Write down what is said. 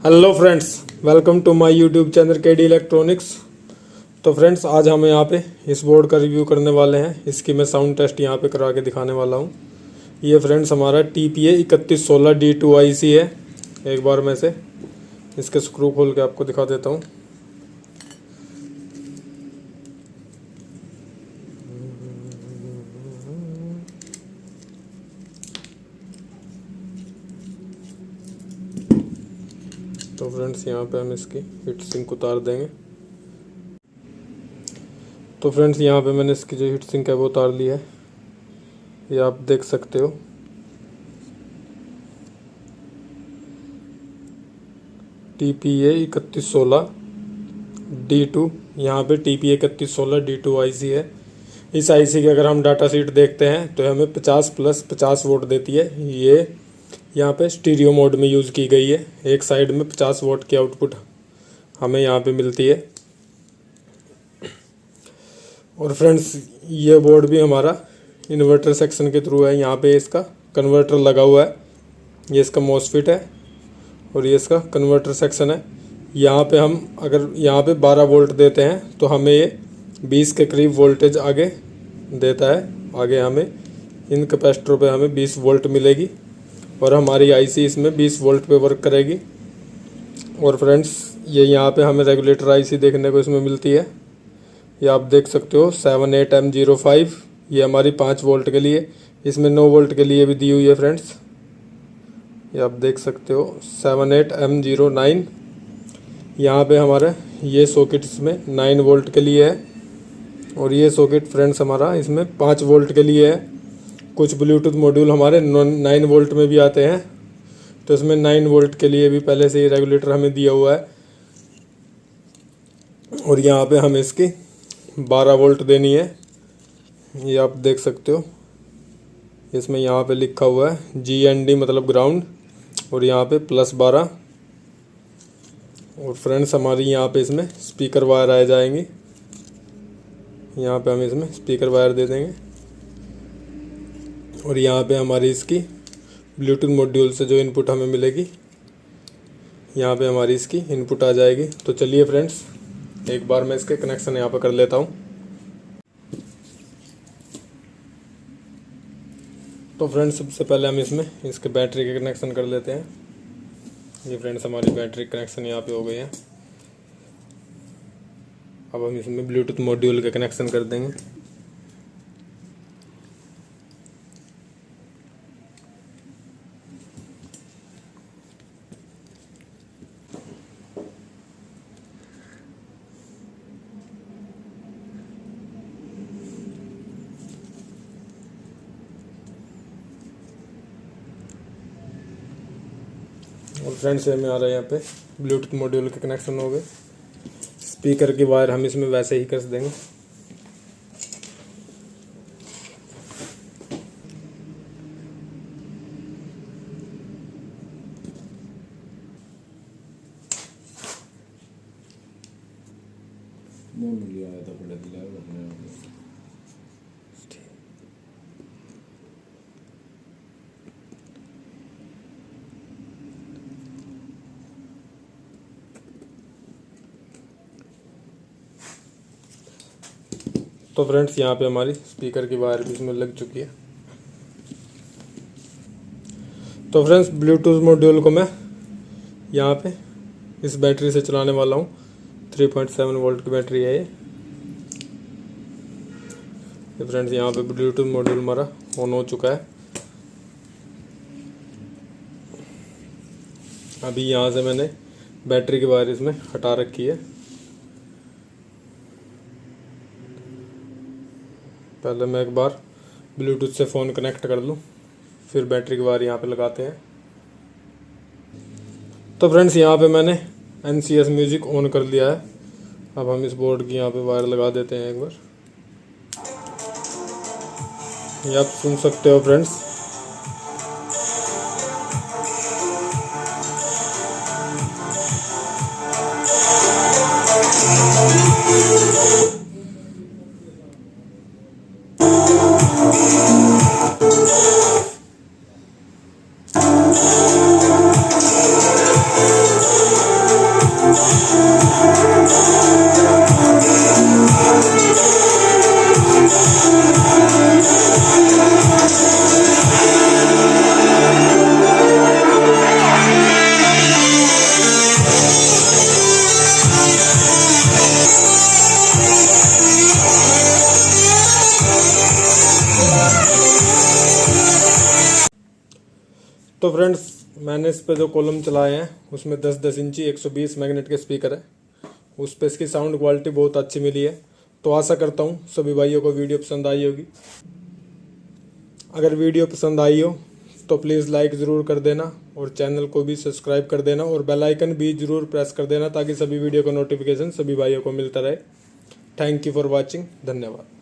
Hello friends, welcome to my YouTube channel KD electronics. तो friends, आज हम यहाँ पे इस बोर्ड का रिव्यू करने वाले हैं। इसकी मैं साउंड टेस्ट यहाँ पे करा के दिखाने वाला हूँ। ये फ्रेंड्स हमारा TPA 3116 D2 IC है। एक बार मैं से इसके स्क्रू खोल के आपको दिखा देता हूँ। तो फ्रेंड्स, यहाँ पे हम इसकी हीट सिंक उतार देंगे। तो फ्रेंड्स, यहाँ पे मैंने इसकी जो हीट सिंक है वो उतार ली है। ये आप देख सकते हो। TPA 3116 D2, यहाँ पे TPA 3116 D2 IC है। इस IC के अगर हम डाटा शीट देखते हैं तो हमें 50 प्लस 50 वोट देती है। ये यहाँ पे स्टीरियो मोड में यूज़ की गई है। एक साइड में 50 वोट की आउटपुट हमें यहाँ पे मिलती है। और फ्रेंड्स, ये बोर्ड भी हमारा इन्वर्टर सेक्शन के थ्रू है। यहाँ पे इसका कन्वर्टर लगा हुआ है। ये इसका मॉसफेट है और ये इसका कन्वर्टर सेक्शन है। यहाँ पे हम अगर यहाँ पे 12 वोल्ट देते हैं तो हमें ये 20 के करीब वोल्टेज आगे देता है। आगे हमें इन कैपेसिटरों पे हमें 20 वोल्ट मिलेगी और हमारी IC इसमें 20 वोल्ट पे वर्क करेगी। और फ्रेंड्स, ये यहाँ पे हमें रेगुलेटर IC देखने को इसमें मिलती है। ये आप देख सकते हो 78M05। ये हमारी 5 वोल्ट के लिए, इसमें 9 वोल्ट के लिए भी दी हुई है फ्रेंड्स। ये आप देख सकते हो 78M09। यहाँ पे हमारा ये सॉकेट इसमें 9 वोल्ट के लिए है और ये सॉकेट फ्रेंड्स हमारा इसमें 5 वोल्ट के लिए है। कुछ ब्लूटूथ मॉड्यूल हमारे 9 वोल्ट में भी आते हैं, तो इसमें 9 वोल्ट के लिए भी पहले से ही रेगुलेटर हमें दिया हुआ है। और यहाँ पे हमें इसकी 12 वोल्ट देनी है। ये आप देख सकते हो। इसमें यहाँ पे लिखा हुआ है GND मतलब ग्राउंड, और यहाँ पे +12। और फ्रेंड्स, हमारी यहाँ पे इसमें स्पीकर वायर आ जाएंगी। यहाँ पे हम इसमें स्पीकर वायर दे देंगे और यहाँ पे हमारी इसकी ब्लूटूथ मॉड्यूल से जो इनपुट हमें मिलेगी, यहाँ पे हमारी इसकी इनपुट आ जाएगी। तो चलिए फ्रेंड्स, एक बार मैं इसके कनेक्शन यहाँ पे कर लेता हूँ। तो फ्रेंड्स, सबसे पहले हम इसमें इसके बैटरी के कनेक्शन कर लेते हैं। ये फ्रेंड्स, हमारी बैटरी कनेक्शन यहाँ पे हो गई है। अब हम इसमें ब्लूटूथ मॉड्यूल के कनेक्शन कर देंगे। और फ्रेंड्स, हमें आ रहा है यहाँ पे ब्लूटूथ मॉड्यूल के कनेक्शन हो गए। स्पीकर की वायर हम इसमें वैसे ही कस देंगे। आया था बड़ा दिला अपने तो फ्रेंड्स, यहाँ पे हमारी स्पीकर की वायर भी इसमें लग चुकी है। तो फ्रेंड्स, ब्लूटूथ मॉड्यूल को मैं यहाँ पे इस बैटरी से चलाने वाला हूँ। 3.7 वोल्ट की बैटरी है ये। तो फ्रेंड्स, यहाँ पे ब्लूटूथ मॉड्यूल हमारा ऑन हो चुका है। अभी यहाँ से मैंने बैटरी की वायर इसमें हटा रखी है। पहले मैं एक बार ब्लूटूथ से फ़ोन कनेक्ट कर लूँ, फिर बैटरी की वायर यहाँ पे लगाते हैं। तो फ्रेंड्स, यहाँ पे मैंने NCS म्यूजिक ऑन कर लिया है। अब हम इस बोर्ड की यहाँ पे वायर लगा देते हैं एक बार। ये आप सुन सकते हो फ्रेंड्स। तो फ्रेंड्स मैंने इस पे जो कॉलम चलाए हैं उसमें 10-10 इंची 120 मैग्नेट के स्पीकर है। उस पर इसकी साउंड क्वालिटी बहुत अच्छी मिली है। तो आशा करता हूँ सभी भाइयों को वीडियो पसंद आई होगी। अगर वीडियो पसंद आई हो तो प्लीज़ लाइक ज़रूर कर देना और चैनल को भी सब्सक्राइब कर देना और बेल आइकन भी ज़रूर प्रेस कर देना ताकि सभी वीडियो का नोटिफिकेशन सभी भाइयों को मिलता रहे। Thank you for watching. धन्यवाद।